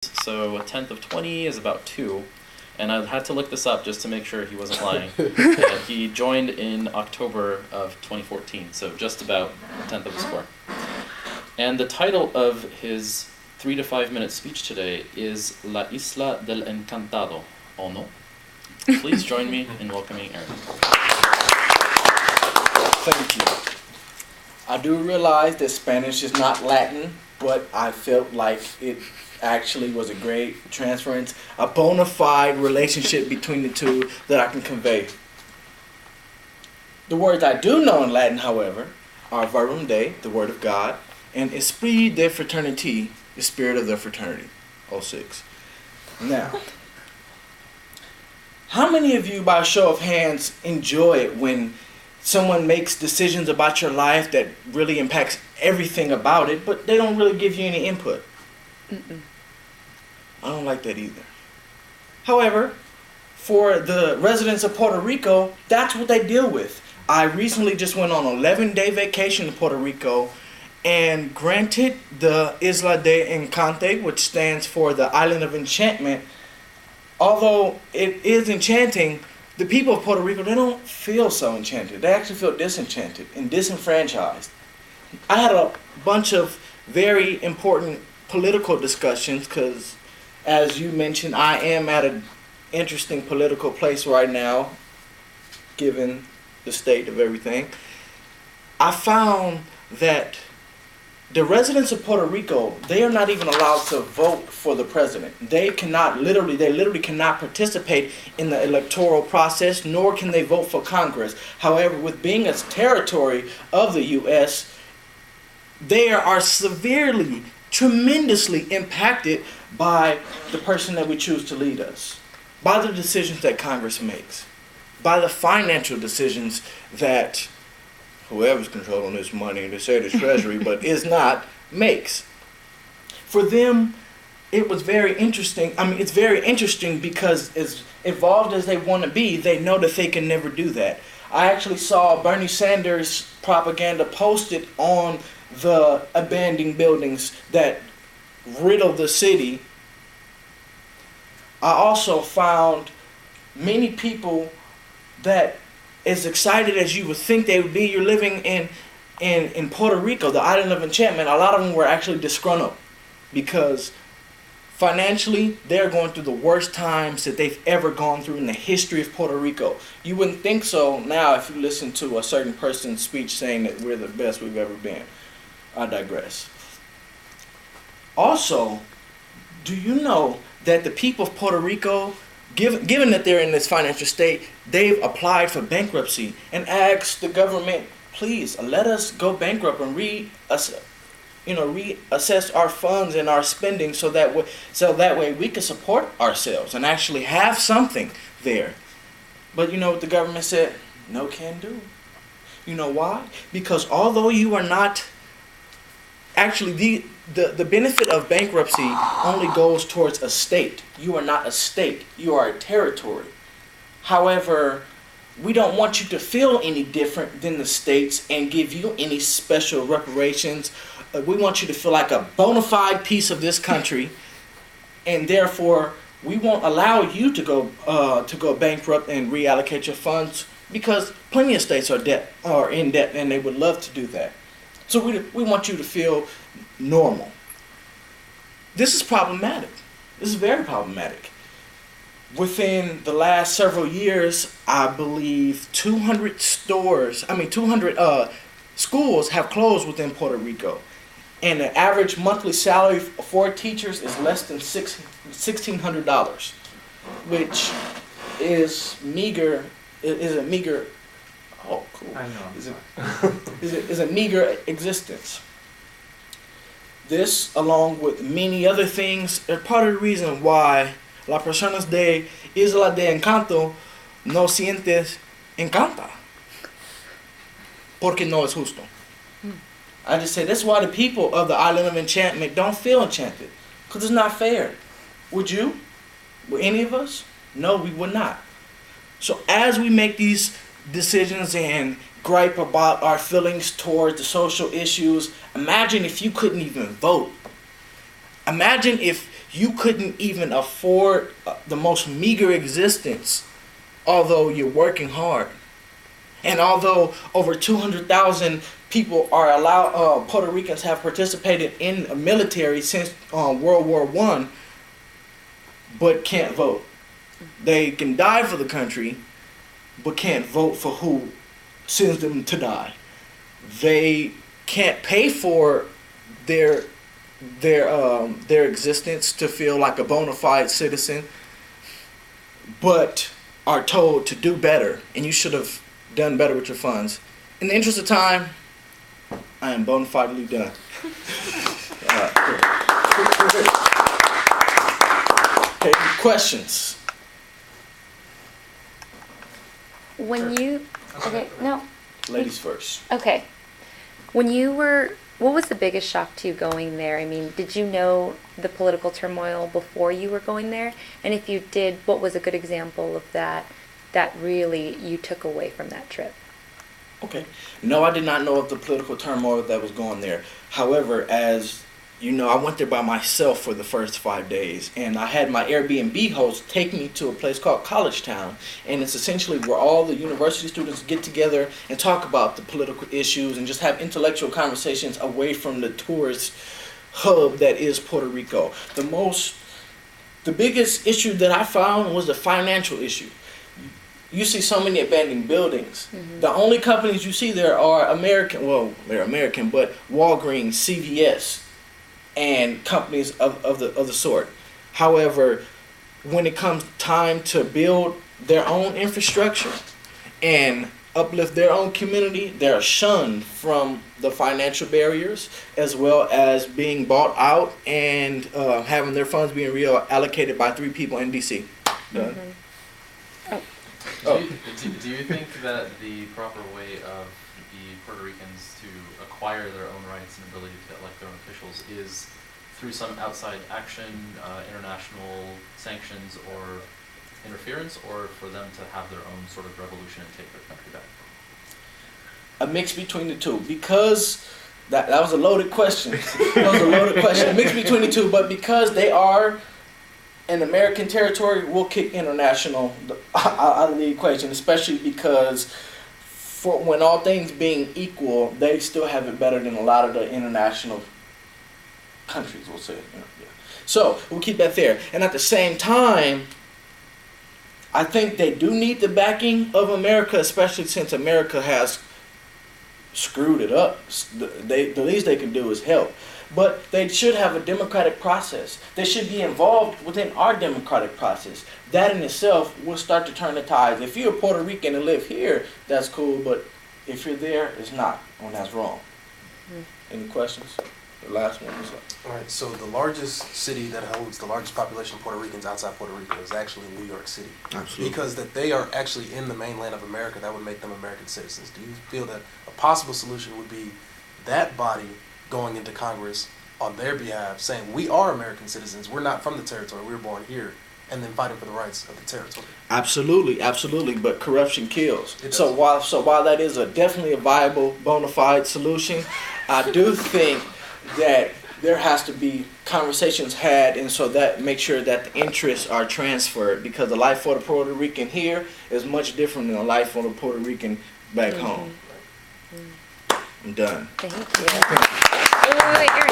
So a tenth of 20 is about 2. And I had to look this up just to make sure he wasn't lying. He joined in October of 2014, so just about a tenth of a square. And the title of his 3 to 5 minute speech today is La Isla del Encantado, ¿o no? Please join me in welcoming Aaron. Thank you. I do realize that Spanish is not Latin, but I felt like it actually was a great transference, a bona fide relationship between the two that I can convey. The words I do know in Latin, however, are Verbum Dei, the Word of God, and Esprit de Fraternité, the Spirit of the Fraternity, 06. Now, how many of you, by a show of hands, enjoy it when someone makes decisions about your life that really impacts everything about it, but they don't really give you any input? Mm-mm. I don't like that either. However, for the residents of Puerto Rico, that's what they deal with. I recently just went on an 11-day vacation to Puerto Rico, and granted, the Isla de Encanto, which stands for the Island of Enchantment, although it is enchanting, the people of Puerto Rico, they don't feel so enchanted. They actually feel disenchanted and disenfranchised. I had a bunch of very important political discussions because, as you mentioned, I am at an interesting political place right now, given the state of everything. I found that the residents of Puerto Rico, they are not even allowed to vote for the president. They literally cannot participate in the electoral process, nor can they vote for Congress. However, with being a territory of the U.S., they are severely, tremendously impacted by the person that we choose to lead us, by the decisions that Congress makes, by the financial decisions that whoever's controlling this money, they say the Treasury, but is not, makes. For them, it was very interesting. I mean, it's very interesting because as evolved as they want to be, they know that they can never do that. I actually saw Bernie Sanders' propaganda posted on the abandoned buildings that riddle the city. I also found many people that, as excited as you would think they would be, you're living in Puerto Rico, the island of enchantment, a lot of them were actually disgruntled because financially they're going through the worst times that they've ever gone through in the history of Puerto Rico. You wouldn't think so now if you listen to a certain person's speech saying that we're the best we've ever been. I digress. Also, do you know that the people of Puerto Rico, given that they're in this financial state, they've applied for bankruptcy and asked the government, please let us go bankrupt and reassess our funds and our spending so that way we can support ourselves and actually have something there. But you know what the government said? No can do. You know why? Because although you are not actually the benefit of bankruptcy only goes towards a state. You are not a state. You are a territory. However, we don't want you to feel any different than the states and give you any special reparations. We want you to feel like a bona fide piece of this country, and therefore we won't allow you to go bankrupt and reallocate your funds because plenty of states are in debt and they would love to do that. So we want you to feel normal. This is problematic. This is very problematic. Within the last several years, I believe 200 schools have closed within Puerto Rico. And the average monthly salary for teachers is less than $1,600, which is meager. Is a meager. Oh, cool. I know. Is a meager existence. This, along with many other things, are part of the reason why las personas de Isla de Encanto no sientes encanta. Porque no es justo. I just say that's why the people of the island of enchantment don't feel enchanted. Because it's not fair. Would you? Would any of us? No, we would not. So as we make these decisions and gripe about our feelings towards the social issues, imagine if you couldn't even vote. Imagine if you couldn't even afford the most meager existence, although you're working hard. And although over 200,000 people are allowed, Puerto Ricans have participated in the military since World War I, but can't vote. They can die for the country, but can't vote for who sends them to die. They can't pay for their existence to feel like a bona fide citizen, but are told to do better, and you should have done better with your funds. In the interest of time, I am bona fidely done. Okay, questions? When you, okay, no. Ladies first. Okay. When you were, what was the biggest shock to you going there? I mean, did you know the political turmoil before you were going there? And if you did, what was a good example of that really you took away from that trip? Okay. No, I did not know of the political turmoil that was going there. However, as you know, I went there by myself for the first 5 days, and I had my Airbnb host take me to a place called College Town, and it's essentially where all the university students get together and talk about the political issues and just have intellectual conversations away from the tourist hub that is Puerto Rico. The biggest issue that I found was the financial issue. You see so many abandoned buildings. Mm-hmm. The only companies you see there are American, well, they're American, but Walgreens, CVS, and companies of the sort. However, when it comes time to build their own infrastructure and uplift their own community, they're shunned from the financial barriers, as well as being bought out and having their funds being reallocated by 3 people in DC. Done. Mm-hmm. Do you think that the proper way of the Puerto Ricans to acquire their own rights and ability to elect their own officials is through some outside action, international sanctions or interference, or for them to have their own sort of revolution and take their country back? A mix between the two, because that was a loaded question. That was a loaded question. A mix between the two, but because they are in American territory, we'll kick international out of the equation, especially because for when all things being equal, they still have it better than a lot of the international countries, we'll say. Yeah. So we'll keep that there. And at the same time, I think they do need the backing of America, especially since America has screwed it up. The least they can do is help. But they should have a democratic process. They should be involved within our democratic process. That in itself will start to turn the tides. If you're a Puerto Rican and live here, that's cool, but if you're there, it's not, and that's wrong. Any questions? The last one was up. All right, so the largest city that holds the largest population of Puerto Ricans outside Puerto Rico is actually New York City. Absolutely. Because that they are actually in the mainland of America, that would make them American citizens. Do you feel that a possible solution would be that body going into Congress on their behalf, saying we are American citizens, we're not from the territory, we were born here, and then fighting for the rights of the territory? Absolutely, absolutely, but corruption kills. So while that is definitely a viable, bona fide solution, I do think that there has to be conversations had, and so that make sure that the interests are transferred, because the life for the Puerto Rican here is much different than the life for the Puerto Rican back home. I'm done. Thank you. Wait,